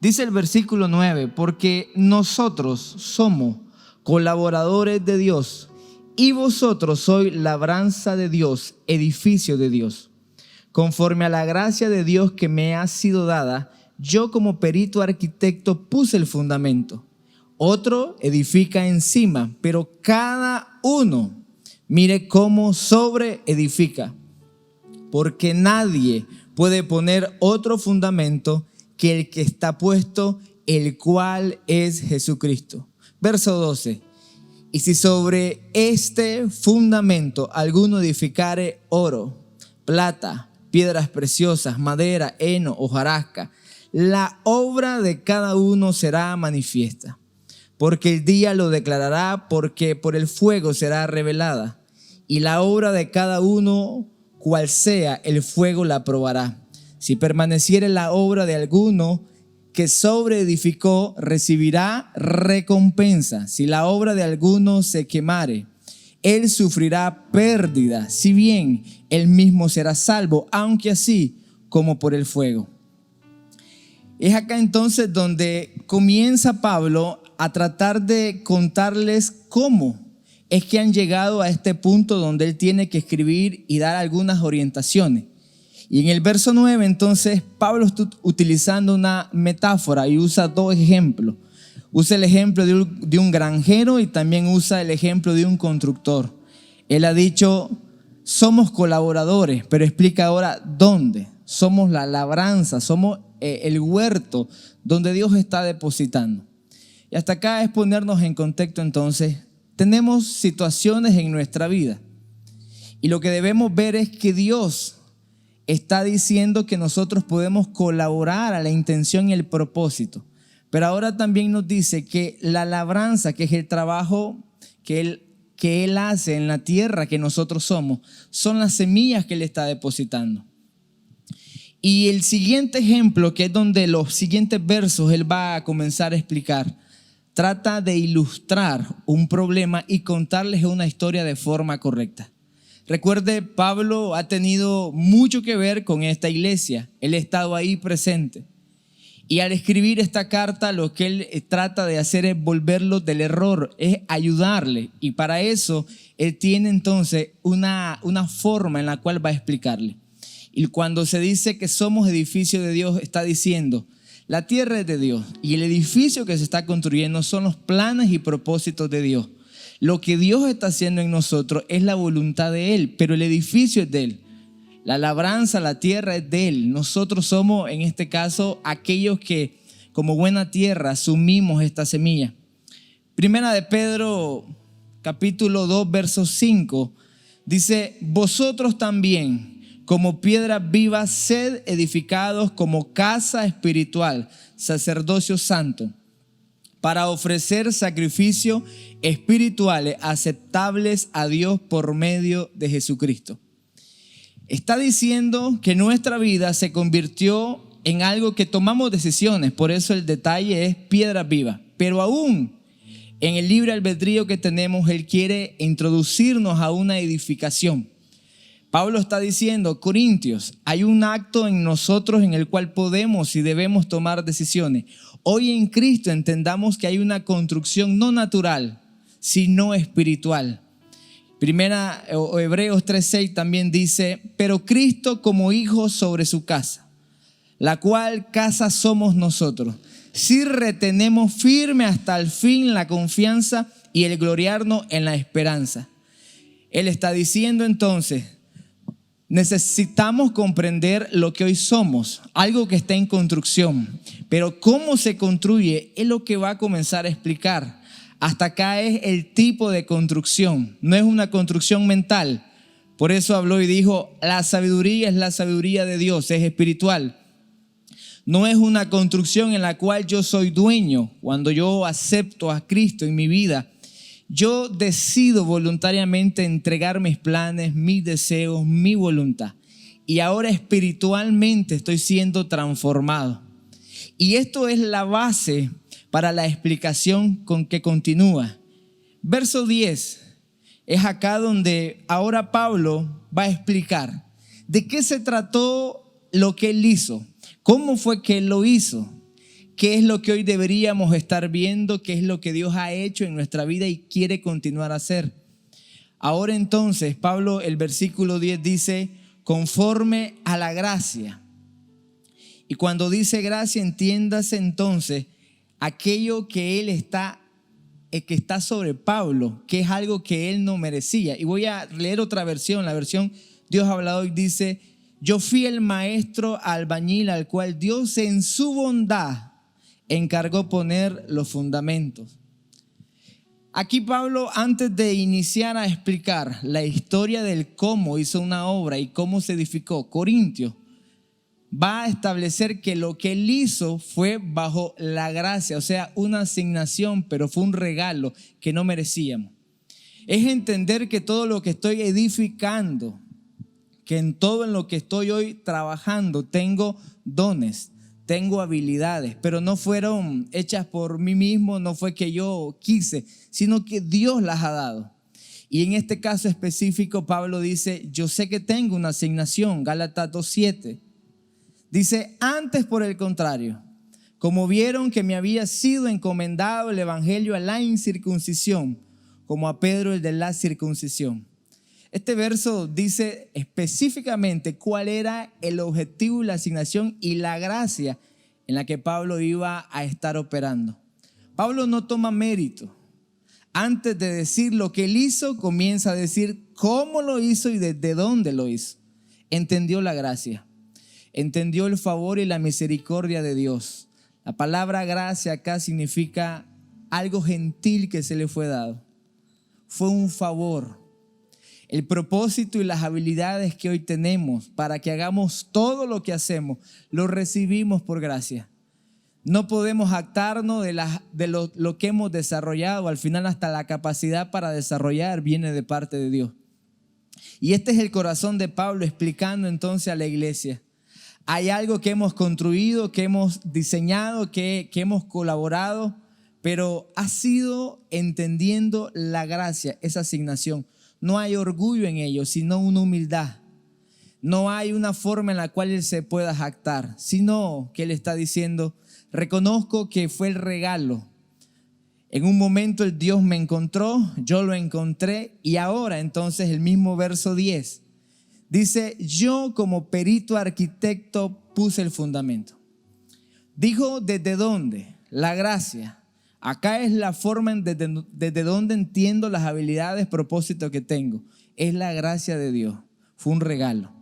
Dice el versículo 9, porque nosotros somos colaboradores de Dios y vosotros sois labranza de Dios, edificio de Dios. Conforme a la gracia de Dios que me ha sido dada, yo como perito arquitecto puse el fundamento. Otro edifica encima, pero cada uno mire cómo sobre edifica. Porque nadie puede poner otro fundamento que el que está puesto, el cual es Jesucristo. Verso 12. Y si sobre este fundamento alguno edificare oro, plata, piedras preciosas, madera, heno, hojarasca, la obra de cada uno será manifiesta, porque el día lo declarará, porque por el fuego será revelada, y la obra de cada uno, cual sea, el fuego la probará. Si permaneciere la obra de alguno que sobreedificó, recibirá recompensa. Si la obra de alguno se quemare, él sufrirá pérdida, si bien él mismo será salvo, aunque así como por el fuego. Es acá entonces donde comienza Pablo a tratar de contarles cómo es que han llegado a este punto donde él tiene que escribir y dar algunas orientaciones. Y en el verso 9 entonces Pablo está utilizando una metáfora y usa dos ejemplos. Usa el ejemplo de un granjero y también usa el ejemplo de un constructor. Él ha dicho, somos colaboradores, pero explica ahora dónde. Somos la labranza, somos el huerto donde Dios está depositando. Y hasta acá es ponernos en contexto entonces. Tenemos situaciones en nuestra vida y lo que debemos ver es que Dios está diciendo que nosotros podemos colaborar a la intención y el propósito. Pero ahora también nos dice que la labranza, que es el trabajo que Él hace en la tierra que nosotros somos, son las semillas que Él está depositando. Y el siguiente ejemplo, que es donde los siguientes versos Él va a comenzar a explicar, trata de ilustrar un problema y contarles una historia de forma correcta. Recuerde, Pablo ha tenido mucho que ver con esta iglesia. Él ha estado ahí presente. Y al escribir esta carta, lo que él trata de hacer es volverlos del error, es ayudarle. Y para eso, él tiene entonces una forma en la cual va a explicarle. Y cuando se dice que somos edificio de Dios, está diciendo, la tierra es de Dios y el edificio que se está construyendo son los planes y propósitos de Dios. Lo que Dios está haciendo en nosotros es la voluntad de Él, pero el edificio es de Él. La labranza, la tierra es de Él. Nosotros somos, en este caso, aquellos que como buena tierra asumimos esta semilla. Primera de Pedro, capítulo 2, verso 5, dice, vosotros también, como piedras vivas, sed edificados como casa espiritual, sacerdocio santo, para ofrecer sacrificios espirituales aceptables a Dios por medio de Jesucristo. Está diciendo que nuestra vida se convirtió en algo que tomamos decisiones, por eso el detalle es piedra viva. Pero aún en el libre albedrío que tenemos, Él quiere introducirnos a una edificación. Pablo está diciendo, Corintios, hay un acto en nosotros en el cual podemos y debemos tomar decisiones. Hoy en Cristo entendamos que hay una construcción no natural, sino espiritual. Hebreos 3:6 también dice, pero Cristo como hijo sobre su casa, la cual casa somos nosotros, si retenemos firme hasta el fin la confianza y el gloriarnos en la esperanza. Él está diciendo entonces, necesitamos comprender lo que hoy somos, algo que está en construcción, pero cómo se construye es lo que va a comenzar a explicar. Hasta acá es el tipo de construcción, no es una construcción mental. Por eso habló y dijo, la sabiduría es la sabiduría de Dios, es espiritual. No es una construcción en la cual yo soy dueño. Cuando yo acepto a Cristo en mi vida, yo decido voluntariamente entregar mis planes, mis deseos, mi voluntad. Y ahora espiritualmente estoy siendo transformado. Y esto es la base para la explicación con que continúa. Verso 10 es acá donde ahora Pablo va a explicar de qué se trató lo que él hizo, cómo fue que él lo hizo, qué es lo que hoy deberíamos estar viendo, qué es lo que Dios ha hecho en nuestra vida y quiere continuar a hacer. Ahora entonces, Pablo, el versículo 10 dice, conforme a la gracia. Y cuando dice gracia, entiéndase entonces aquello que que está sobre Pablo, que es algo que él no merecía. Y voy a leer otra versión, la versión Dios ha hablado y dice, yo fui el maestro albañil al cual Dios en su bondad encargó poner los fundamentos. Aquí Pablo, antes de iniciar a explicar la historia del cómo hizo una obra y cómo se edificó Corintios, va a establecer que lo que él hizo fue bajo la gracia, o sea, una asignación, pero fue un regalo que no merecíamos. Es entender que todo lo que estoy edificando, que en todo en lo que estoy hoy trabajando, tengo dones, tengo habilidades, pero no fueron hechas por mí mismo, no fue que yo quise, sino que Dios las ha dado. Y en este caso específico, Pablo dice, yo sé que tengo una asignación, Gálatas 2:7. Dice, antes por el contrario, como vieron que me había sido encomendado el evangelio a la incircuncisión, como a Pedro el de la circuncisión. Este verso dice específicamente cuál era el objetivo y la asignación y la gracia en la que Pablo iba a estar operando. Pablo no toma mérito. Antes de decir lo que él hizo, comienza a decir cómo lo hizo y desde dónde lo hizo. Entendió la gracia, entendió el favor y la misericordia de Dios. La palabra gracia acá significa algo gentil que se le fue dado. Fue un favor. El propósito y las habilidades que hoy tenemos para que hagamos todo lo que hacemos, lo recibimos por gracia. No podemos jactarnos de lo que hemos desarrollado. Al final hasta la capacidad para desarrollar viene de parte de Dios. Y este es el corazón de Pablo explicando entonces a la iglesia. Hay algo que hemos construido, que hemos diseñado, que hemos colaborado, pero ha sido entendiendo la gracia, esa asignación. No hay orgullo en ello, sino una humildad. No hay una forma en la cual él se pueda jactar, sino que él está diciendo, reconozco que fue el regalo. En un momento el Dios me encontró, yo lo encontré y ahora entonces el mismo verso 10 dice, yo como perito arquitecto puse el fundamento. Dijo, ¿desde dónde? La gracia. Acá es la forma desde donde entiendo las habilidades, propósitos que tengo. Es la gracia de Dios. Fue un regalo.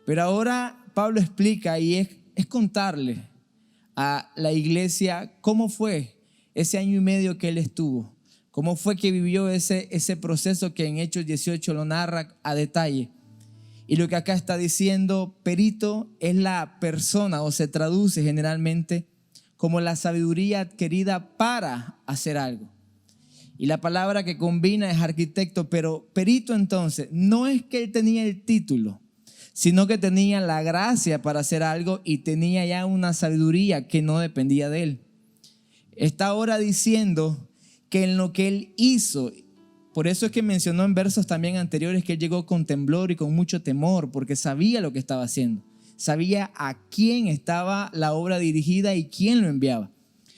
Pero ahora Pablo explica y es contarle a la iglesia cómo fue ese año y medio que él estuvo. Cómo fue que vivió ese proceso que en Hechos 18 lo narra a detalle. Y lo que acá está diciendo, perito es la persona o se traduce generalmente como la sabiduría adquirida para hacer algo. Y la palabra que combina es arquitecto, pero perito entonces no es que él tenía el título, sino que tenía la gracia para hacer algo y tenía ya una sabiduría que no dependía de él. Está ahora diciendo que en lo que él hizo, por eso es que mencionó en versos también anteriores que él llegó con temblor y con mucho temor, porque sabía lo que estaba haciendo. Sabía a quién estaba la obra dirigida y quién lo enviaba.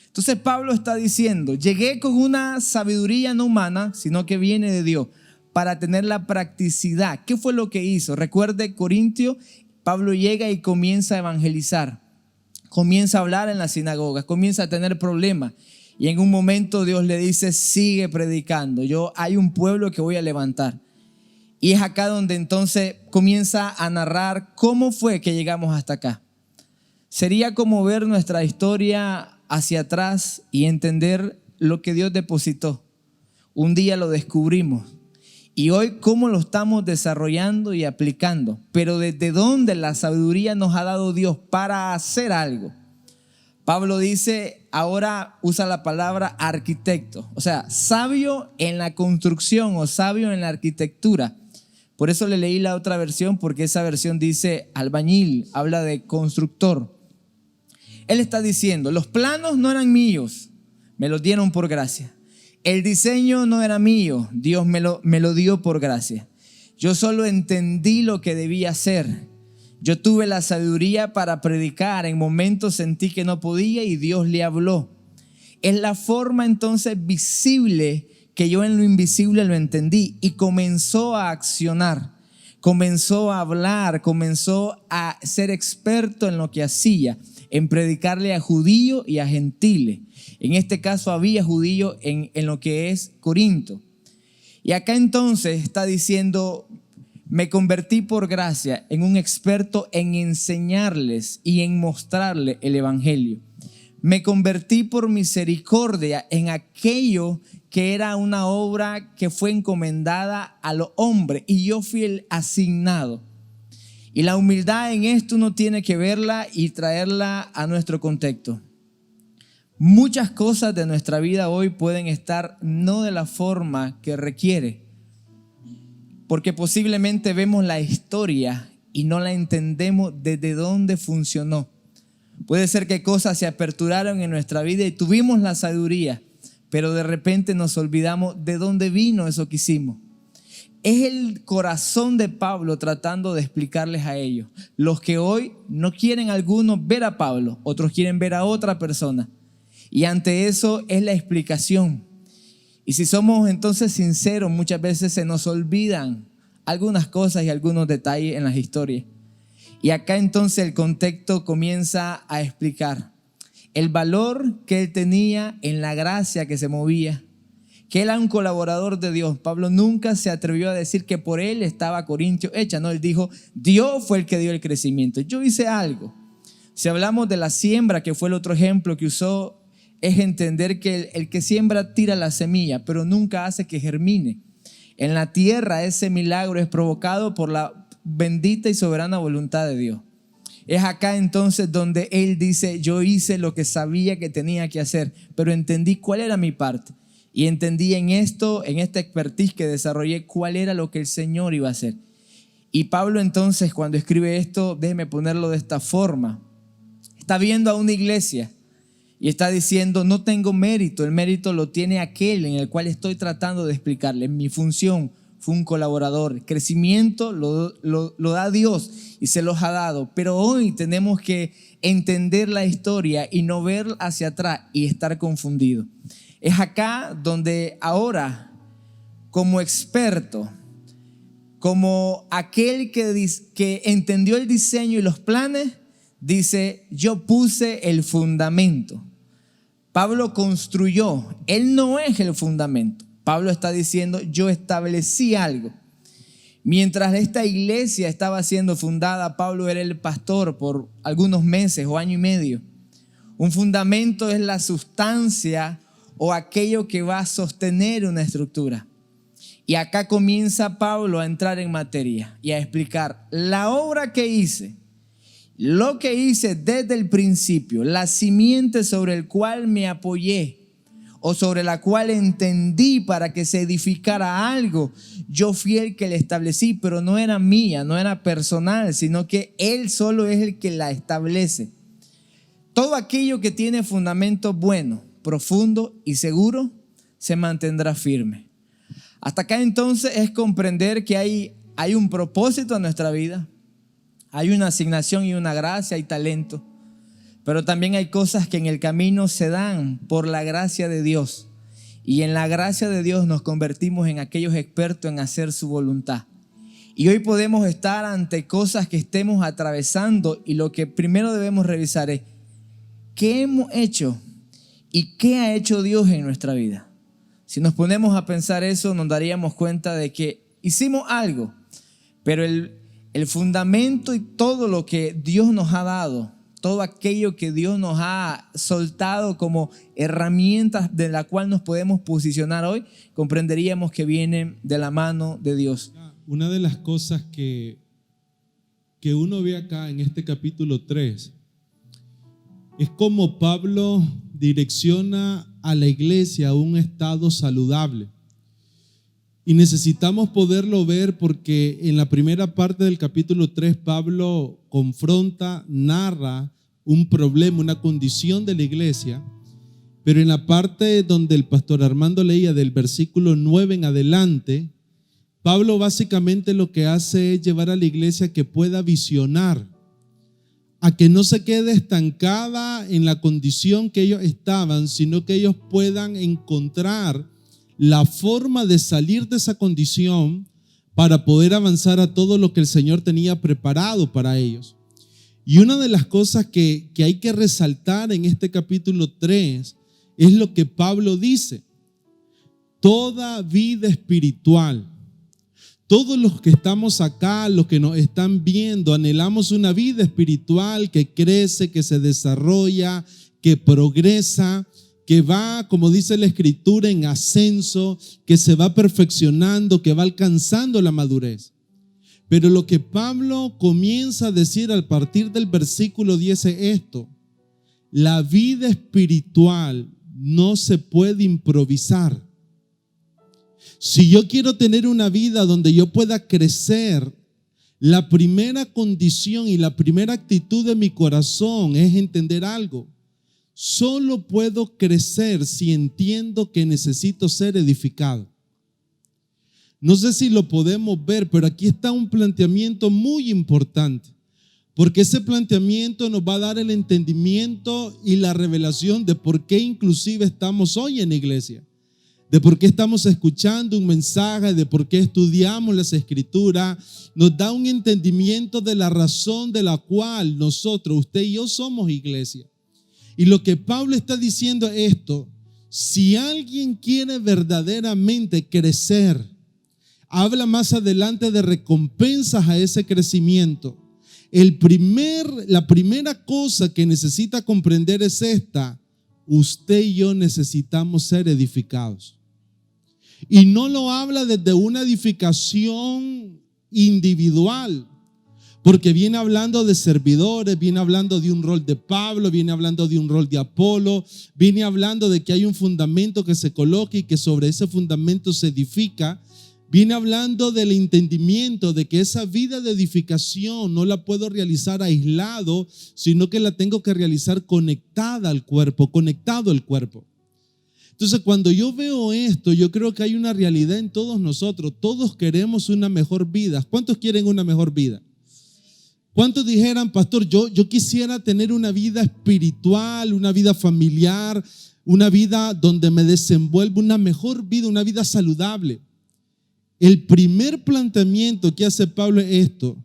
Entonces Pablo está diciendo, llegué con una sabiduría no humana, sino que viene de Dios, para tener la practicidad. ¿Qué fue lo que hizo? Recuerde Corintio, Pablo llega y comienza a evangelizar, comienza a hablar en las sinagogas, comienza a tener problemas. Y en un momento Dios le dice, sigue predicando, hay un pueblo que voy a levantar. Y es acá donde entonces comienza a narrar cómo fue que llegamos hasta acá. Sería como ver nuestra historia hacia atrás y entender lo que Dios depositó. Un día lo descubrimos y hoy cómo lo estamos desarrollando y aplicando. Pero desde dónde la sabiduría nos ha dado Dios para hacer algo. Pablo dice, ahora usa la palabra arquitecto, o sea, sabio en la construcción o sabio en la arquitectura. Por eso le leí la otra versión, porque esa versión dice albañil, habla de constructor. Él está diciendo, los planos no eran míos, me los dieron por gracia. El diseño no era mío, Dios me lo dio por gracia. Yo solo entendí lo que debía hacer Yo tuve la sabiduría para predicar. En momentos sentí que no podía y Dios le habló. Es la forma entonces visible que yo en lo invisible lo entendí y comenzó a accionar, comenzó a hablar, comenzó a ser experto en lo que hacía, en predicarle a judíos y a gentiles. En este caso había judíos en lo que es Corinto. Y acá entonces está diciendo, me convertí por gracia en un experto en enseñarles y en mostrarles el evangelio. Me convertí por misericordia en aquello que era una obra que fue encomendada a los hombres y yo fui el asignado. Y la humildad en esto uno tiene que verla y traerla a nuestro contexto. Muchas cosas de nuestra vida hoy pueden estar no de la forma que requiere, porque posiblemente vemos la historia y no la entendemos desde dónde funcionó. Puede ser que cosas se aperturaron en nuestra vida y tuvimos la sabiduría, pero de repente nos olvidamos de dónde vino eso que hicimos. Es el corazón de Pablo tratando de explicarles a ellos. Los que hoy no quieren algunos ver a Pablo, otros quieren ver a otra persona. Y ante eso es la explicación. Y si somos entonces sinceros, muchas veces se nos olvidan algunas cosas y algunos detalles en las historias. Y acá entonces el contexto comienza a explicar el valor que él tenía en la gracia que se movía, que él era un colaborador de Dios. Pablo nunca se atrevió a decir que por él estaba Corintio hecha, no, él dijo, Dios fue el que dio el crecimiento, yo hice algo. Si hablamos de la siembra, que fue el otro ejemplo que usó, es entender que el que siembra tira la semilla, pero nunca hace que germine. En la tierra ese milagro es provocado por la bendita y soberana voluntad de Dios. Es acá entonces donde él dice, yo hice lo que sabía que tenía que hacer, pero entendí cuál era mi parte. Y entendí en esto, en esta expertise que desarrollé, cuál era lo que el Señor iba a hacer. Y Pablo entonces cuando escribe esto, déjeme ponerlo de esta forma, está viendo a una iglesia y está diciendo, no tengo mérito, el mérito lo tiene aquel en el cual estoy tratando de explicarle. Mi función fue un colaborador, crecimiento lo da Dios y se los ha dado, pero hoy tenemos que entender la historia y no ver hacia atrás y estar confundido. Es acá donde ahora, como experto, como aquel que entendió el diseño y los planes, dice, yo puse el fundamento. Pablo construyó, él no es el fundamento. Pablo está diciendo, yo establecí algo. Mientras esta iglesia estaba siendo fundada, Pablo era el pastor por algunos meses o año y medio. Un fundamento es la sustancia o aquello que va a sostener una estructura. Y acá comienza Pablo a entrar en materia y a explicar la obra que hice, lo que hice desde el principio, la simiente sobre el cual me apoyé o sobre la cual entendí para que se edificara algo. Yo fui el que la establecí, pero no era mía, no era personal, sino que Él solo es el que la establece. Todo aquello que tiene fundamento bueno, profundo y seguro, se mantendrá firme. Hasta acá entonces es comprender que hay un propósito en nuestra vida, hay una asignación y una gracia, hay talento, pero también hay cosas que en el camino se dan por la gracia de Dios, y en la gracia de Dios nos convertimos en aquellos expertos en hacer su voluntad. Y hoy podemos estar ante cosas que estemos atravesando, y lo que primero debemos revisar es ¿qué hemos hecho y qué ha hecho Dios en nuestra vida? Si nos ponemos a pensar eso, nos daríamos cuenta de que hicimos algo, pero el fundamento y todo lo que Dios nos ha dado, todo aquello que Dios nos ha soltado como herramientas de la cual nos podemos posicionar hoy, comprenderíamos que vienen de la mano de Dios. Una de las cosas que uno ve acá en este capítulo 3 es cómo Pablo direcciona a la iglesia a un estado saludable. Y necesitamos poderlo ver porque en la primera parte del capítulo 3 Pablo confronta, narra un problema, una condición de la iglesia, pero en la parte donde el pastor Armando leía del versículo 9 en adelante, Pablo básicamente lo que hace es llevar a la iglesia a que pueda visionar, a que no se quede estancada en la condición que ellos estaban, sino que ellos puedan encontrar la forma de salir de esa condición para poder avanzar a todo lo que el Señor tenía preparado para ellos. Y una de las cosas que hay que resaltar en este capítulo 3 es lo que Pablo dice: toda vida espiritual. Todos los que estamos acá, los que nos están viendo, anhelamos una vida espiritual que crece, que se desarrolla, que progresa, que va, como dice la Escritura, en ascenso, que se va perfeccionando, que va alcanzando la madurez. Pero lo que Pablo comienza a decir a partir del versículo 10 es esto: la vida espiritual no se puede improvisar. Si yo quiero tener una vida donde yo pueda crecer, la primera condición y la primera actitud de mi corazón es entender algo. Solo puedo crecer si entiendo que necesito ser edificado. No sé si lo podemos ver, pero aquí está un planteamiento muy importante, porque ese planteamiento nos va a dar el entendimiento y la revelación de por qué inclusive estamos hoy en la iglesia, de por qué estamos escuchando un mensaje, de por qué estudiamos las Escrituras. Nos da un entendimiento de la razón de la cual nosotros, usted y yo, somos iglesia. Y lo que Pablo está diciendo es esto: si alguien quiere verdaderamente crecer, habla más adelante de recompensas a ese crecimiento. La primera cosa que necesita comprender es esta: usted y yo necesitamos ser edificados. Y no lo habla desde una edificación individual, porque viene hablando de servidores, viene hablando de un rol de Pablo, viene hablando de un rol de Apolo, viene hablando de que hay un fundamento que se coloca y que sobre ese fundamento se edifica. Viene hablando del entendimiento de que esa vida de edificación no la puedo realizar aislado, sino que la tengo que realizar conectada al cuerpo, conectado al cuerpo. Entonces, cuando yo veo esto, yo creo que hay una realidad en todos nosotros. Todos queremos una mejor vida. ¿Cuántos quieren una mejor vida? ¿Cuántos dijeran: pastor, yo quisiera tener una vida espiritual, una vida familiar, una vida donde me desenvuelva, una mejor vida, una vida saludable? El primer planteamiento que hace Pablo es esto: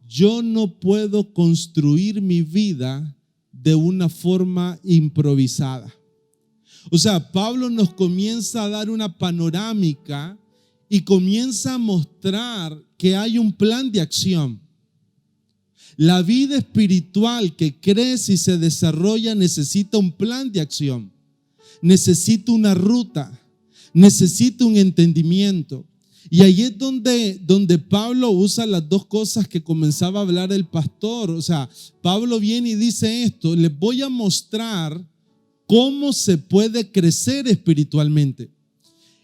yo no puedo construir mi vida de una forma improvisada. O sea, Pablo nos comienza a dar una panorámica y comienza a mostrar que hay un plan de acción. La vida espiritual que crece y se desarrolla necesita un plan de acción, necesita una ruta, necesita un entendimiento. Y ahí es donde Pablo usa las dos cosas que comenzaba a hablar el pastor. O sea, Pablo viene y dice esto: les voy a mostrar cómo se puede crecer espiritualmente.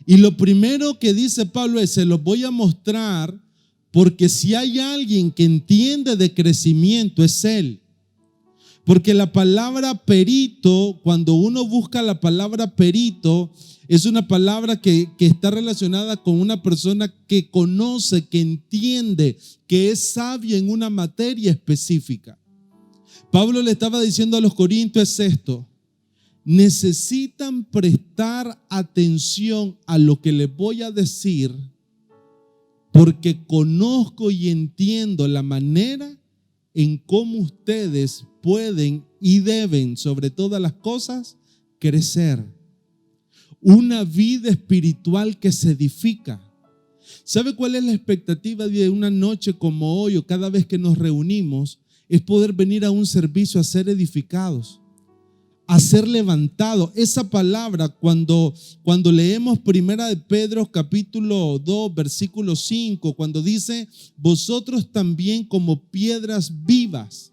Y lo primero que dice Pablo es: se los voy a mostrar porque si hay alguien que entiende de crecimiento es él. Porque la palabra perito, cuando uno busca la palabra perito, es una palabra que está relacionada con una persona que conoce, que entiende, que es sabio en una materia específica. Pablo le estaba diciendo a los corintios esto: necesitan prestar atención a lo que les voy a decir, porque conozco y entiendo la manera en cómo ustedes pueden y deben, sobre todas las cosas, crecer. Una vida espiritual que se edifica. ¿Sabe cuál es la expectativa de una noche como hoy o cada vez que nos reunimos? Es poder venir a un servicio a ser edificados, a ser levantados. Esa palabra, cuando leemos primera de Pedro capítulo 2 versículo 5, cuando dice: vosotros también como piedras vivas,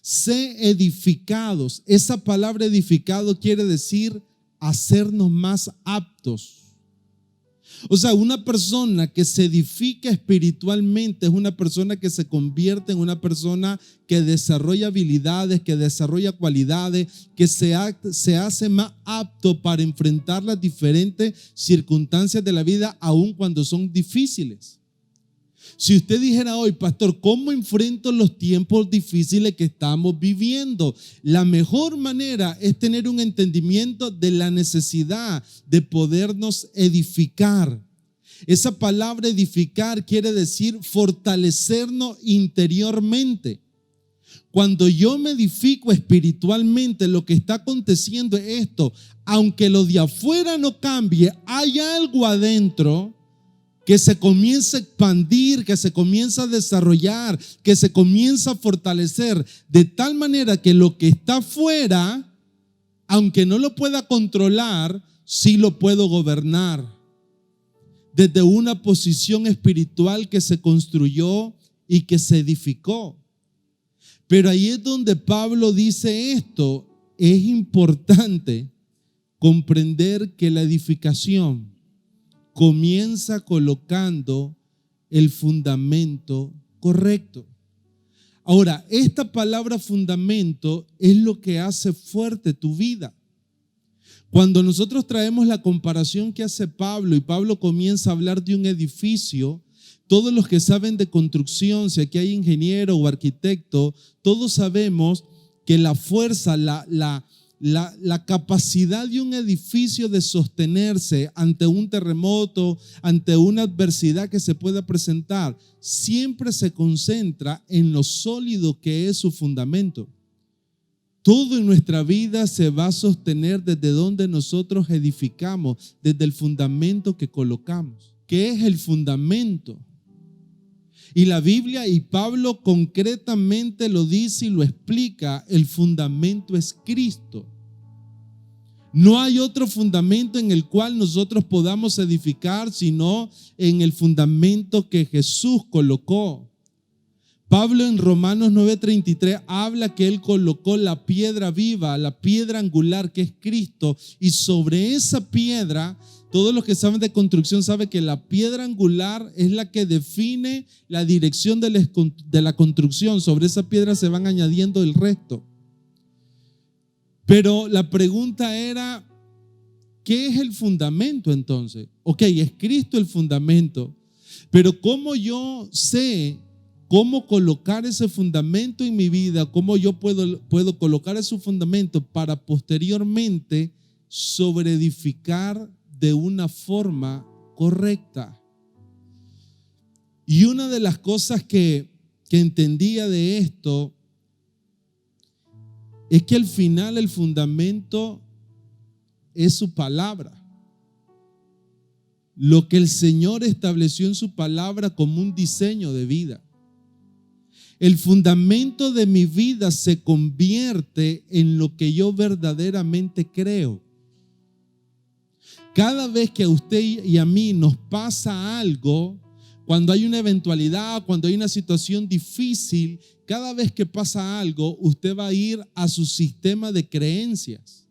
sé edificados. Esa palabra edificado quiere decir hacernos más aptos. O sea, una persona que se edifica espiritualmente es una persona que se convierte en una persona que desarrolla habilidades, que desarrolla cualidades, que se hace más apto para enfrentar las diferentes circunstancias de la vida, aun cuando son difíciles. Si usted dijera hoy, pastor, ¿cómo enfrento los tiempos difíciles que estamos viviendo? La mejor manera es tener un entendimiento de la necesidad de podernos edificar. Esa palabra edificar quiere decir fortalecernos interiormente. Cuando yo me edifico espiritualmente, lo que está aconteciendo es esto: aunque lo de afuera no cambie, hay algo adentro que se comienza a expandir, que se comienza a desarrollar, que se comienza a fortalecer, de tal manera que lo que está afuera, aunque no lo pueda controlar, sí lo puedo gobernar. Desde una posición espiritual que se construyó y que se edificó. Pero ahí es donde Pablo dice esto: es importante comprender que la edificación comienza colocando el fundamento correcto. Ahora, esta palabra fundamento es lo que hace fuerte tu vida. Cuando nosotros traemos la comparación que hace Pablo y Pablo comienza a hablar de un edificio, todos los que saben de construcción, si aquí hay ingeniero o arquitecto, todos sabemos que la fuerza, la capacidad de un edificio de sostenerse ante un terremoto, ante una adversidad que se pueda presentar, siempre se concentra en lo sólido que es su fundamento. Todo en nuestra vida se va a sostener desde donde nosotros edificamos, desde el fundamento que colocamos. ¿Qué es el fundamento? Y la Biblia y Pablo concretamente lo dice y lo explica: el fundamento es Cristo. No hay otro fundamento en el cual nosotros podamos edificar sino en el fundamento que Jesús colocó. Pablo en Romanos 9:33 habla que Él colocó la piedra viva, la piedra angular que es Cristo, y sobre esa piedra, todos los que saben de construcción saben que la piedra angular es la que define la dirección de la construcción. Sobre esa piedra se van añadiendo el resto. Pero la pregunta era, ¿qué es el fundamento entonces? Ok, es Cristo el fundamento, pero ¿cómo yo sé cómo colocar ese fundamento en mi vida? ¿Cómo yo puedo colocar ese fundamento para posteriormente sobreedificar de una forma correcta? Y una de las cosas que entendía de esto es que al final el fundamento es su palabra. Lo que el Señor estableció en su palabra como un diseño de vida. El fundamento de mi vida se convierte en lo que yo verdaderamente creo. Cada vez que a usted y a mí nos pasa algo, cuando hay una eventualidad, cuando hay una situación difícil, cada vez que pasa algo, usted va a ir a su sistema de creencias.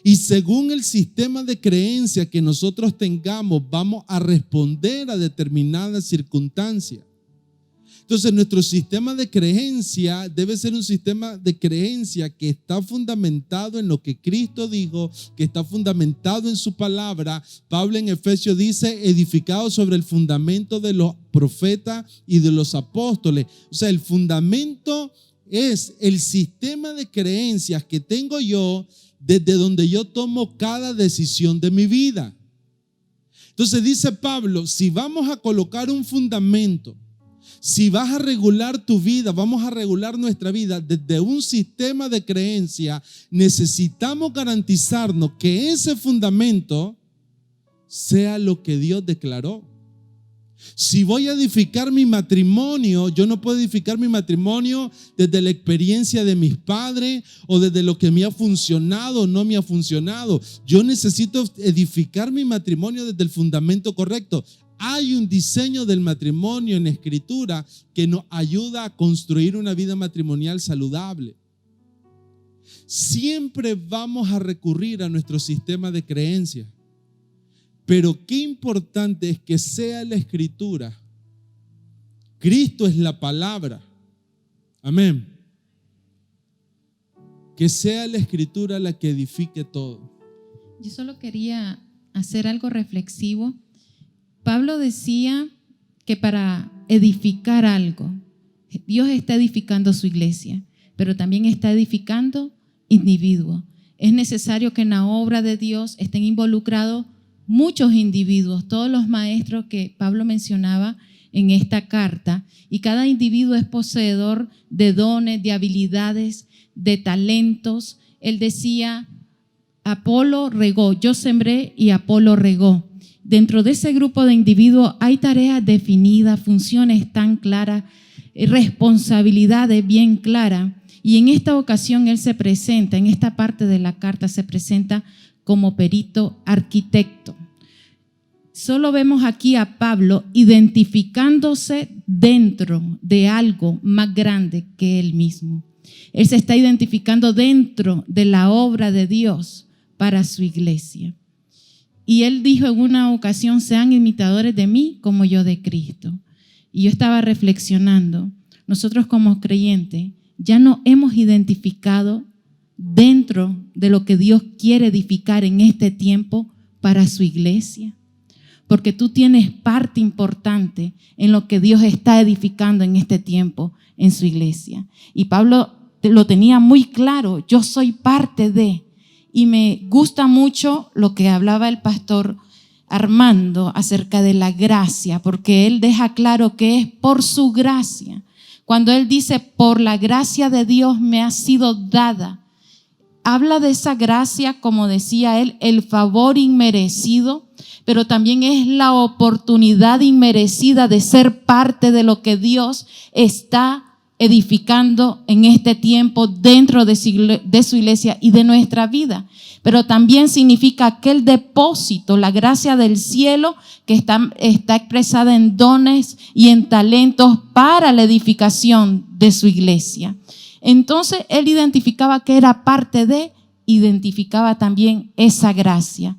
Y según el sistema de creencias que nosotros tengamos, vamos a responder a determinadas circunstancias. Entonces, nuestro sistema de creencia debe ser un sistema de creencia que está fundamentado en lo que Cristo dijo, que está fundamentado en su palabra. Pablo en Efesios dice, edificado sobre el fundamento de los profetas y de los apóstoles. O sea, el fundamento es el sistema de creencias que tengo yo desde donde yo tomo cada decisión de mi vida. Entonces dice Pablo, si vamos a colocar un fundamento, si vas a regular tu vida, vamos a regular nuestra vida desde un sistema de creencia, necesitamos garantizarnos que ese fundamento sea lo que Dios declaró. Si voy a edificar mi matrimonio, yo no puedo edificar mi matrimonio desde la experiencia de mis padres o desde lo que me ha funcionado o no me ha funcionado. Yo necesito edificar mi matrimonio desde el fundamento correcto. Hay un diseño del matrimonio en la Escritura que nos ayuda a construir una vida matrimonial saludable. Siempre vamos a recurrir a nuestro sistema de creencias, Pero qué importante es que sea la Escritura. Cristo es la palabra. Amén. Que sea la Escritura la que edifique todo. Yo solo quería hacer algo reflexivo. Pablo decía que para edificar algo, Dios está edificando su iglesia, pero también está edificando individuos. Es necesario que en la obra de Dios estén involucrados muchos individuos, todos los maestros que Pablo mencionaba en esta carta, y cada individuo es poseedor de dones, de habilidades, de talentos. Él decía, Apolo regó, yo sembré y Apolo regó. Dentro de ese grupo de individuos hay tareas definidas, funciones tan claras, responsabilidades bien claras. Y en esta ocasión él se presenta, en esta parte de la carta se presenta como perito arquitecto. Solo vemos aquí a Pablo identificándose dentro de algo más grande que él mismo. Él se está identificando dentro de la obra de Dios para su iglesia. Y él dijo en una ocasión, sean imitadores de mí como yo de Cristo. Y yo estaba reflexionando, nosotros como creyentes ya nos hemos identificado dentro de lo que Dios quiere edificar en este tiempo para su iglesia. Porque tú tienes parte importante en lo que Dios está edificando en este tiempo en su iglesia. Y Pablo lo tenía muy claro, yo soy parte de. Y me gusta mucho lo que hablaba el pastor Armando acerca de la gracia, porque él deja claro que es por su gracia. Cuando él dice, por la gracia de Dios me ha sido dada, habla de esa gracia, como decía él, el favor inmerecido, pero también es la oportunidad inmerecida de ser parte de lo que Dios está edificando en este tiempo dentro de su iglesia y de nuestra vida. Pero también significa aquel depósito, la gracia del cielo que está expresada en dones y en talentos para la edificación de su iglesia. Entonces él identificaba que era parte de, identificaba también esa gracia,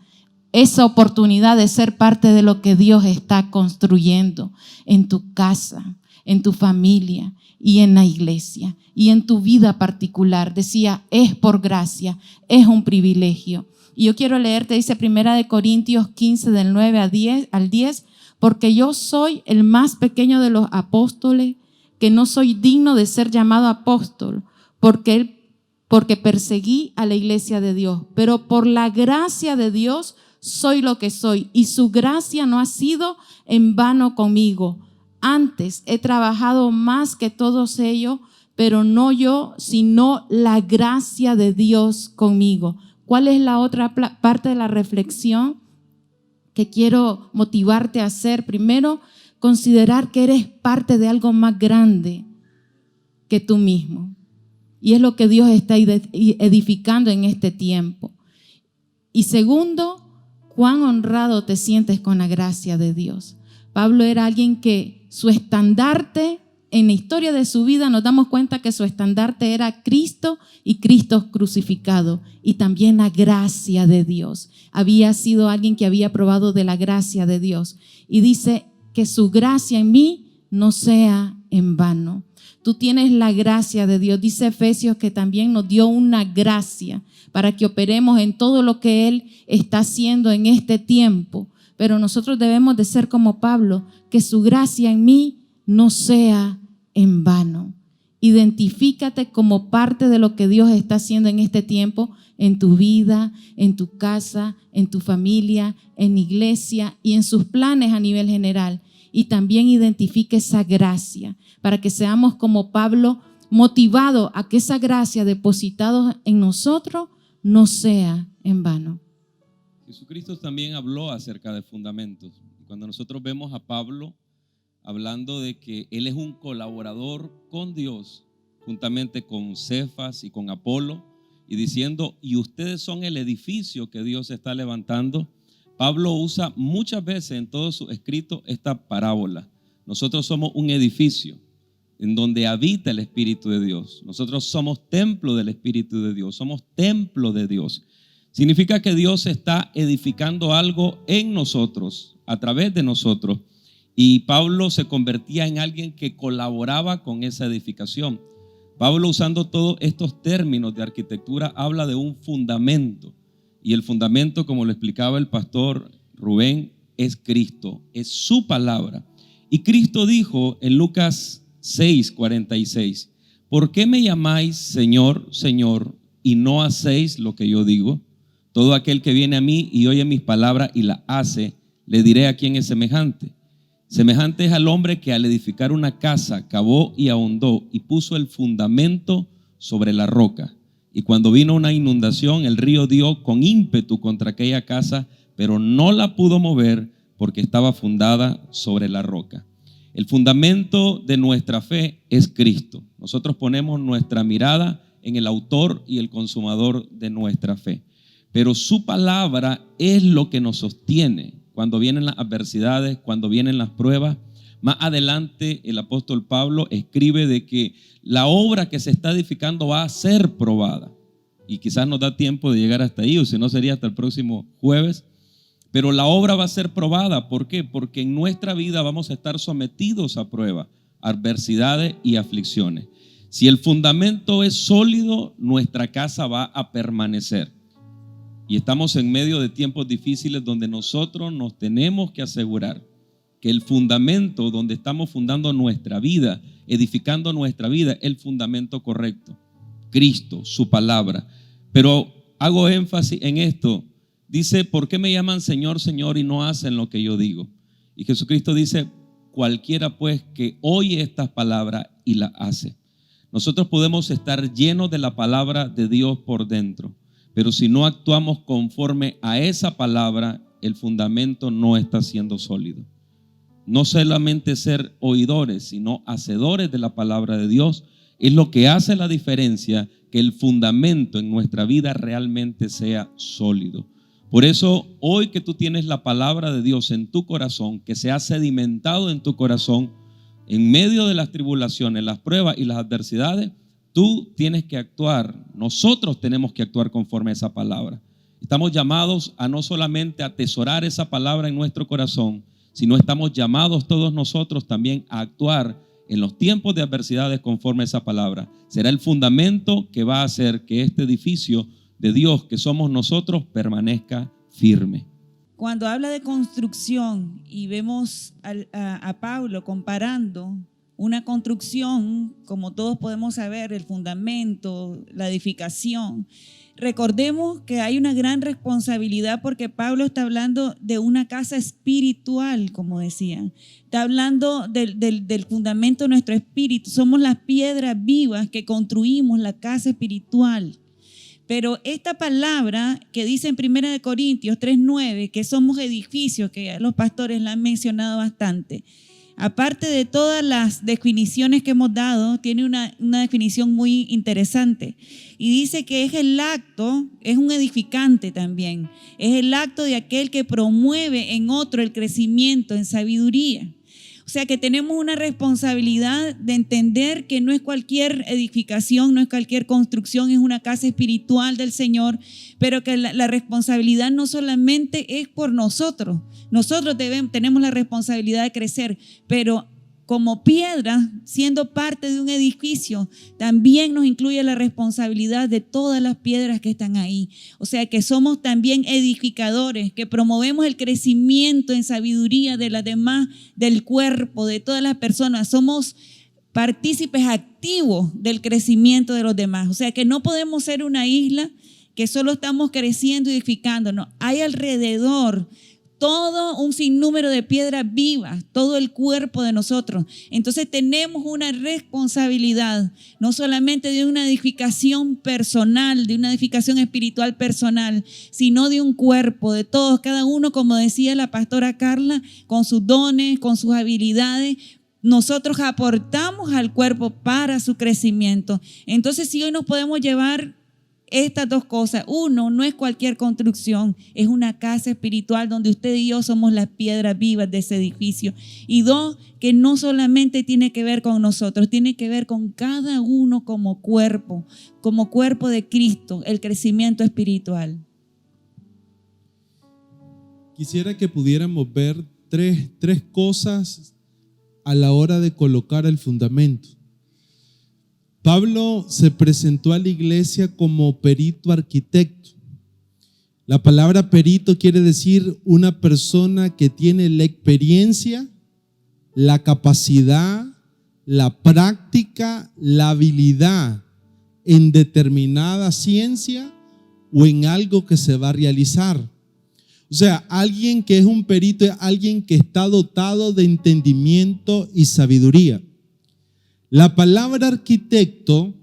esa oportunidad de ser parte de lo que Dios está construyendo en tu casa, en tu familia y en la iglesia y en tu vida particular. Decía, es por gracia, es un privilegio. Y yo quiero leerte, dice 1 Corintios 15 del 9 al 10, porque yo soy el más pequeño de los apóstoles, que no soy digno de ser llamado apóstol, porque perseguí a la iglesia de Dios, pero por la gracia de Dios soy lo que soy, y su gracia no ha sido en vano conmigo. Antes he trabajado más que todos ellos, pero no yo, sino la gracia de Dios conmigo. ¿Cuál es la otra parte de la reflexión que quiero motivarte a hacer? Primero, considerar que eres parte de algo más grande que tú mismo. Y es lo que Dios está edificando en este tiempo. Y segundo, cuán honrado te sientes con la gracia de Dios. Pablo era alguien que su estandarte, en la historia de su vida nos damos cuenta que su estandarte era Cristo y Cristo crucificado, y también la gracia de Dios. Había sido alguien que había probado de la gracia de Dios. Y dice que su gracia en mí no sea en vano. Tú tienes la gracia de Dios. Dice Efesios que también nos dio una gracia para que operemos en todo lo que Él está haciendo en este tiempo. Pero nosotros debemos de ser como Pablo, que su gracia en mí no sea en vano. Identifícate como parte de lo que Dios está haciendo en este tiempo, en tu vida, en tu casa, en tu familia, en iglesia y en sus planes a nivel general. Y también identifique esa gracia para que seamos como Pablo, motivados a que esa gracia depositada en nosotros no sea en vano. Jesucristo también habló acerca de fundamentos. Cuando nosotros vemos a Pablo hablando de que él es un colaborador con Dios, juntamente con Cefas y con Apolo, y diciendo, y ustedes son el edificio que Dios está levantando. Pablo usa muchas veces en todos sus escritos esta parábola. Nosotros somos un edificio en donde habita el Espíritu de Dios. Nosotros somos templo del Espíritu de Dios, somos templo de Dios. Significa que Dios está edificando algo en nosotros, a través de nosotros. Y Pablo se convertía en alguien que colaboraba con esa edificación. Pablo, usando todos estos términos de arquitectura, habla de un fundamento. Y el fundamento, como lo explicaba el pastor Rubén, es Cristo, es su palabra. Y Cristo dijo en Lucas 6:46, ¿por qué me llamáis Señor, Señor, y no hacéis lo que yo digo? Todo aquel que viene a mí y oye mis palabras y las hace, le diré a quién es semejante. Semejante es al hombre que al edificar una casa cavó y ahondó y puso el fundamento sobre la roca. Y cuando vino una inundación, el río dio con ímpetu contra aquella casa, pero no la pudo mover porque estaba fundada sobre la roca. El fundamento de nuestra fe es Cristo. Nosotros ponemos nuestra mirada en el autor y el consumador de nuestra fe. Pero su palabra es lo que nos sostiene cuando vienen las adversidades, cuando vienen las pruebas. Más adelante el apóstol Pablo escribe de que la obra que se está edificando va a ser probada. Y quizás nos da tiempo de llegar hasta ahí, o si no sería hasta el próximo jueves. Pero la obra va a ser probada. ¿Por qué? Porque en nuestra vida vamos a estar sometidos a pruebas, adversidades y aflicciones. Si el fundamento es sólido, nuestra casa va a permanecer. Y estamos en medio de tiempos difíciles donde nosotros nos tenemos que asegurar que el fundamento donde estamos fundando nuestra vida, edificando nuestra vida, es el fundamento correcto. Cristo, su palabra. Pero hago énfasis en esto. Dice, ¿por qué me llaman Señor, Señor y no hacen lo que yo digo? Y Jesucristo dice, cualquiera pues que oye estas palabras y las hace. Nosotros podemos estar llenos de la palabra de Dios por dentro, pero si no actuamos conforme a esa palabra, el fundamento no está siendo sólido. No solamente ser oidores, sino hacedores de la palabra de Dios es lo que hace la diferencia, que el fundamento en nuestra vida realmente sea sólido. Por eso, hoy que tú tienes la palabra de Dios en tu corazón, que se ha sedimentado en tu corazón, en medio de las tribulaciones, las pruebas y las adversidades, tú tienes que actuar, nosotros tenemos que actuar conforme a esa palabra. Estamos llamados a no solamente atesorar esa palabra en nuestro corazón, sino estamos llamados todos nosotros también a actuar en los tiempos de adversidades conforme a esa palabra. Será el fundamento que va a hacer que este edificio de Dios que somos nosotros permanezca firme. Cuando habla de construcción y vemos a Pablo comparando una construcción, como todos podemos saber, el fundamento, la edificación, recordemos que hay una gran responsabilidad porque Pablo está hablando de una casa espiritual, como decían. Está hablando del fundamento de nuestro espíritu. Somos las piedras vivas que construimos la casa espiritual. Pero esta palabra que dice en 1 Corintios 3:9, que somos edificios, que los pastores la han mencionado bastante, aparte de todas las definiciones que hemos dado, tiene una definición muy interesante. Y dice que es el acto, es un edificante también, es el acto de aquel que promueve en otro el crecimiento en sabiduría. O sea que tenemos una responsabilidad de entender que no es cualquier edificación, no es cualquier construcción, es una casa espiritual del Señor, pero que la responsabilidad no solamente es por nosotros. Nosotros tenemos la responsabilidad de crecer, pero como piedra, siendo parte de un edificio, también nos incluye la responsabilidad de todas las piedras que están ahí. O sea que somos también edificadores, que promovemos el crecimiento en sabiduría de las demás, del cuerpo, de todas las personas. Somos partícipes activos del crecimiento de los demás. O sea que no podemos ser una isla que solo estamos creciendo y edificándonos. Hay alrededor todo un sinnúmero de piedras vivas, todo el cuerpo de nosotros. Entonces tenemos una responsabilidad, no solamente de una edificación personal, de una edificación espiritual personal, sino de un cuerpo, de todos, cada uno, como decía la pastora Carla, con sus dones, con sus habilidades. Nosotros aportamos al cuerpo para su crecimiento. Entonces, si hoy nos podemos llevar estas dos cosas: uno, no es cualquier construcción, es una casa espiritual donde usted y yo somos las piedras vivas de ese edificio. Y dos, que no solamente tiene que ver con nosotros, tiene que ver con cada uno como cuerpo de Cristo, el crecimiento espiritual. quisiera que pudiéramos ver tres cosas a la hora de colocar el fundamento. Pablo se presentó a la iglesia como perito arquitecto. La palabra perito quiere decir una persona que tiene la experiencia, la capacidad, la práctica, la habilidad en determinada ciencia o en algo que se va a realizar. O sea, alguien que es un perito es alguien que está dotado de entendimiento y sabiduría. La palabra arquitecto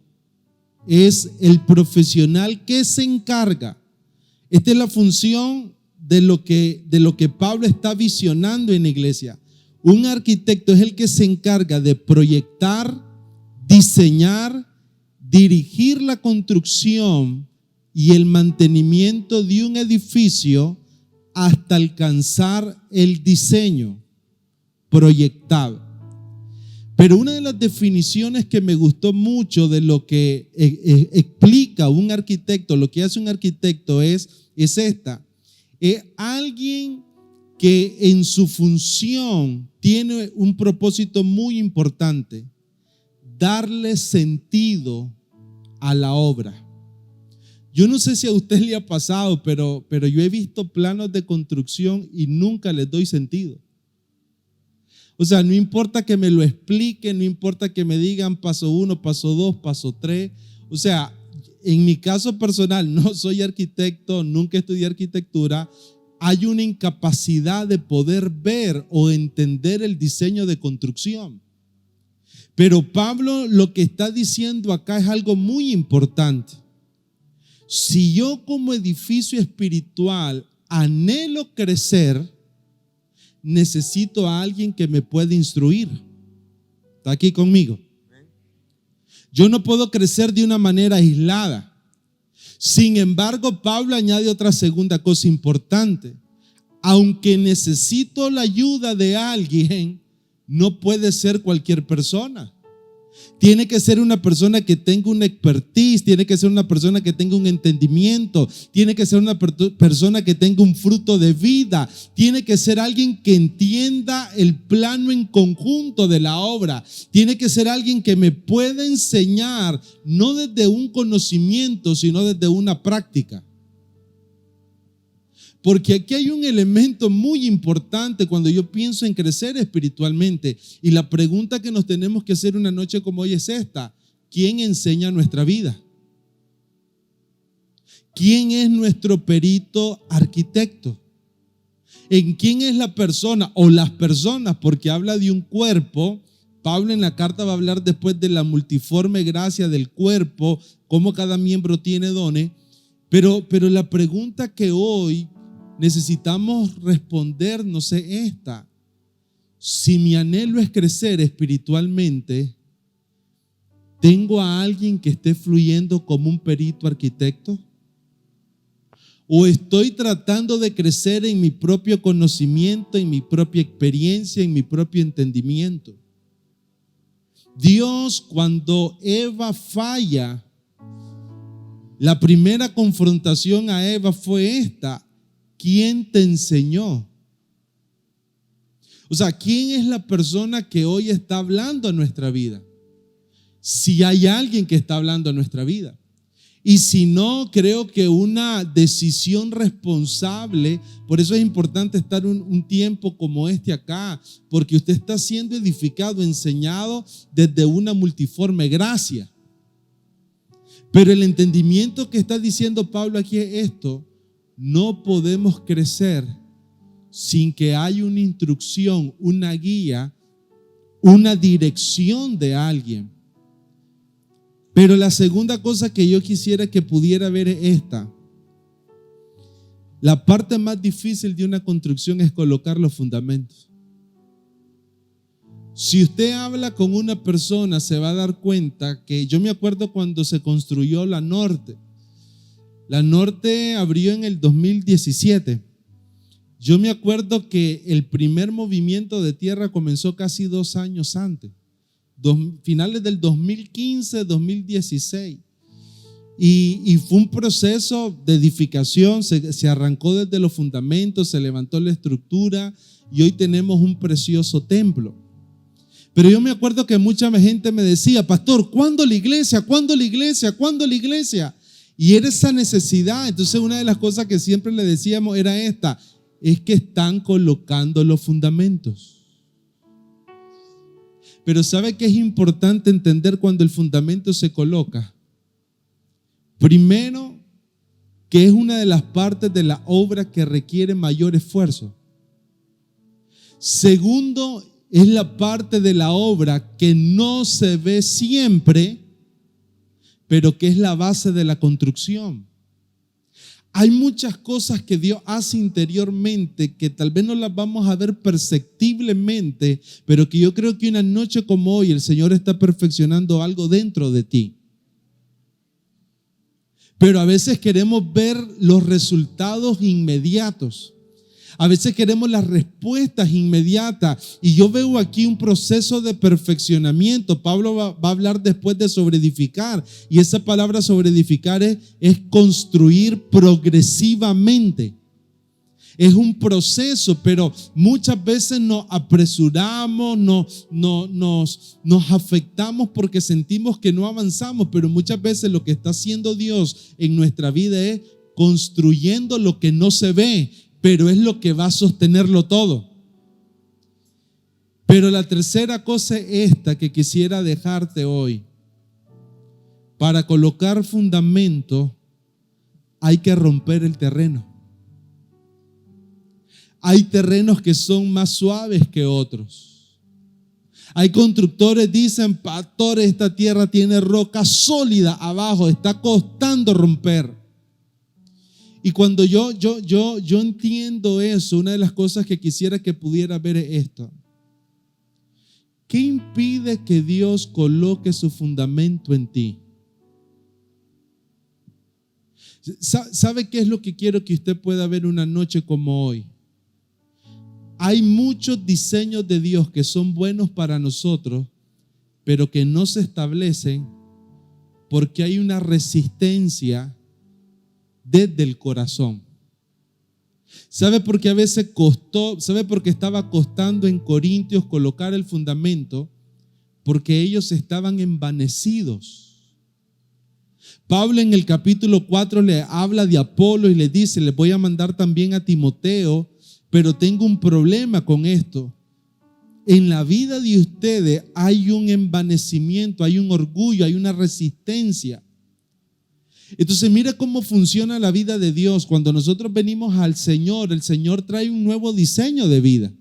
es el profesional que se encarga. Esta es la función de lo que Pablo está visionando en la iglesia. Un arquitecto es el que se encarga de proyectar, diseñar, dirigir la construcción y el mantenimiento de un edificio hasta alcanzar el diseño proyectado. Pero una de las definiciones que me gustó mucho de lo que explica un arquitecto, lo que hace un arquitecto es esta: es alguien que en su función tiene un propósito muy importante: darle sentido a la obra. Yo no sé si a usted le ha pasado, pero yo he visto planos de construcción y nunca les doy sentido. O sea, no importa que me lo expliquen, no importa que me digan paso 1, paso 2, paso 3. O sea, en mi caso personal, no soy arquitecto, nunca estudié arquitectura. Hay una incapacidad de poder ver o entender el diseño de construcción. Pero Pablo lo que está diciendo acá es algo muy importante. Si yo como edificio espiritual anhelo crecer, necesito a alguien que me pueda instruir. ¿Está aquí conmigo? Yo no puedo crecer de una manera aislada. Sin embargo, Pablo añade otra segunda cosa importante. Aunque necesito la ayuda de alguien, no puede ser cualquier persona. Tiene que ser una persona que tenga una expertise, tiene que ser una persona que tenga un entendimiento, tiene que ser una persona que tenga un fruto de vida, tiene que ser alguien que entienda el plano en conjunto de la obra, tiene que ser alguien que me pueda enseñar, no desde un conocimiento, sino desde una práctica. Porque aquí hay un elemento muy importante cuando yo pienso en crecer espiritualmente. Y la pregunta que nos tenemos que hacer una noche como hoy es esta: ¿quién enseña nuestra vida? ¿Quién es nuestro perito arquitecto? ¿En quién es la persona o las personas? Porque habla de un cuerpo. Pablo en la carta va a hablar después de la multiforme gracia del cuerpo, cómo cada miembro tiene dones. Pero la pregunta que hoy necesitamos respondernos es esta: si mi anhelo es crecer espiritualmente, ¿tengo a alguien que esté fluyendo como un perito arquitecto? ¿O estoy tratando de crecer en mi propio conocimiento, en mi propia experiencia, en mi propio entendimiento? Dios, cuando Eva falla, la primera confrontación a Eva fue esta: ¿quién te enseñó? O sea, ¿quién es la persona que hoy está hablando a nuestra vida? Si hay alguien que está hablando a nuestra vida. Y si no, creo que una decisión responsable, por eso es importante estar un tiempo como este acá, porque usted está siendo edificado, enseñado desde una multiforme gracia. Pero el entendimiento que está diciendo Pablo aquí es esto: no podemos crecer sin que haya una instrucción, una guía, una dirección de alguien. Pero la segunda cosa que yo quisiera que pudiera ver es esta: la parte más difícil de una construcción es colocar los fundamentos. Si usted habla con una persona, se va a dar cuenta que yo me acuerdo cuando se construyó la Norte. La Norte abrió en el 2017. Yo me acuerdo que el primer movimiento de tierra comenzó casi 2 años antes, finales del 2015, 2016. Y fue un proceso de edificación, se arrancó desde los fundamentos, se levantó la estructura y hoy tenemos un precioso templo. Pero yo me acuerdo que mucha gente me decía, pastor, ¿cuándo la iglesia? ¿Cuándo la iglesia? ¿Cuándo la iglesia? Y era esa necesidad. Entonces una de las cosas que siempre le decíamos era esta, es que están colocando los fundamentos. Pero ¿sabe qué es importante entender cuando el fundamento se coloca? Primero, que es una de las partes de la obra que requiere mayor esfuerzo. Segundo, es la parte de la obra que no se ve siempre, pero que es la base de la construcción. Hay muchas cosas que Dios hace interiormente que tal vez no las vamos a ver perceptiblemente, pero que yo creo que una noche como hoy el Señor está perfeccionando algo dentro de ti. Pero a veces queremos ver los resultados inmediatos. A veces queremos las respuestas inmediatas. Y yo veo aquí un proceso de perfeccionamiento. Pablo va a hablar después de sobreedificar. Y esa palabra sobreedificar es construir progresivamente. Es un proceso, pero muchas veces nos apresuramos, nos afectamos porque sentimos que no avanzamos, pero muchas veces lo que está haciendo Dios en nuestra vida es construyendo lo que no se ve, pero es lo que va a sostenerlo todo. Pero la tercera cosa es esta que quisiera dejarte hoy. Para colocar fundamento hay que romper el terreno. Hay terrenos que son más suaves que otros. Hay constructores dicen, pastor, esta tierra tiene roca sólida abajo, está costando romper. Y cuando yo entiendo eso, una de las cosas que quisiera que pudiera ver es esto. ¿Qué impide que Dios coloque su fundamento en ti? ¿Sabe qué es lo que quiero que usted pueda ver una noche como hoy? Hay muchos diseños de Dios que son buenos para nosotros, pero que no se establecen porque hay una resistencia desde el corazón. ¿Sabe por qué a veces costó? ¿Sabe por qué estaba costando en Corintios colocar el fundamento? Porque ellos estaban envanecidos. Pablo en el capítulo 4 le habla de Apolo y le dice, le voy a mandar también a Timoteo, pero tengo un problema con esto. En la vida de ustedes hay un envanecimiento, hay un orgullo, hay una resistencia. Entonces mira cómo funciona la vida de Dios. Cuando nosotros venimos al Señor, el Señor trae un nuevo diseño de vida.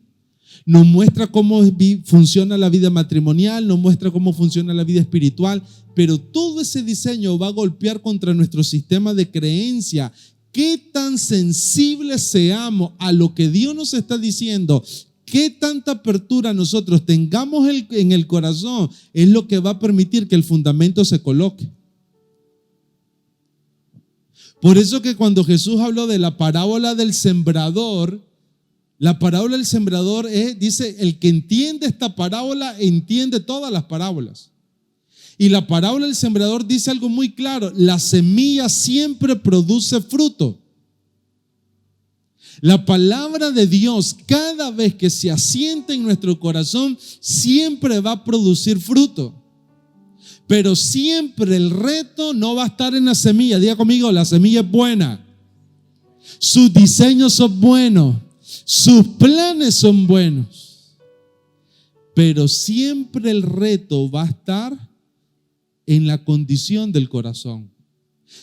Nos muestra cómo funciona la vida matrimonial, nos muestra cómo funciona la vida espiritual, pero todo ese diseño va a golpear contra nuestro sistema de creencia. Qué tan sensibles seamos a lo que Dios nos está diciendo, qué tanta apertura nosotros tengamos en el corazón, es lo que va a permitir que el fundamento se coloque. Por eso que cuando Jesús habló de la parábola del sembrador, la parábola del sembrador dice, el que entiende esta parábola entiende todas las parábolas. Y la parábola del sembrador dice algo muy claro, la semilla siempre produce fruto. La palabra de Dios, cada vez que se asienta en nuestro corazón, siempre va a producir fruto. Pero siempre el reto no va a estar en la semilla. Diga conmigo, la semilla es buena. Sus diseños son buenos. Sus planes son buenos. Pero siempre el reto va a estar en la condición del corazón.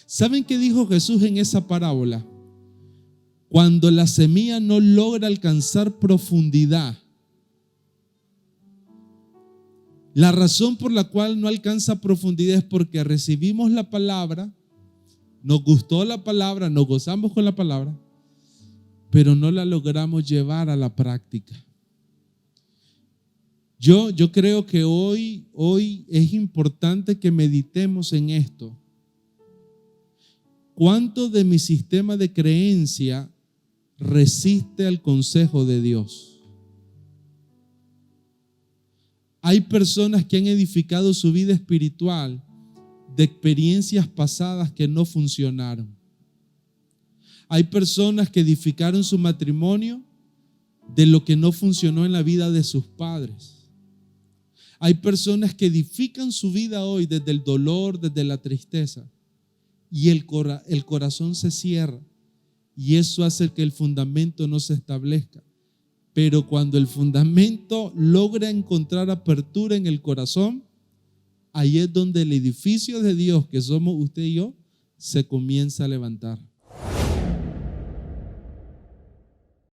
¿Saben qué dijo Jesús en esa parábola? Cuando la semilla no logra alcanzar profundidad, la razón por la cual no alcanza profundidad es porque recibimos la palabra, nos gustó la palabra, nos gozamos con la palabra, pero no la logramos llevar a la práctica. Yo creo que hoy es importante que meditemos en esto. ¿Cuánto de mi sistema de creencia resiste al consejo de Dios? Hay personas que han edificado su vida espiritual de experiencias pasadas que no funcionaron. Hay personas que edificaron su matrimonio de lo que no funcionó en la vida de sus padres. Hay personas que edifican su vida hoy desde el dolor, desde la tristeza, y el corazón se cierra, y eso hace que el fundamento no se establezca. Pero cuando el fundamento logra encontrar apertura en el corazón, ahí es donde el edificio de Dios, que somos usted y yo, se comienza a levantar.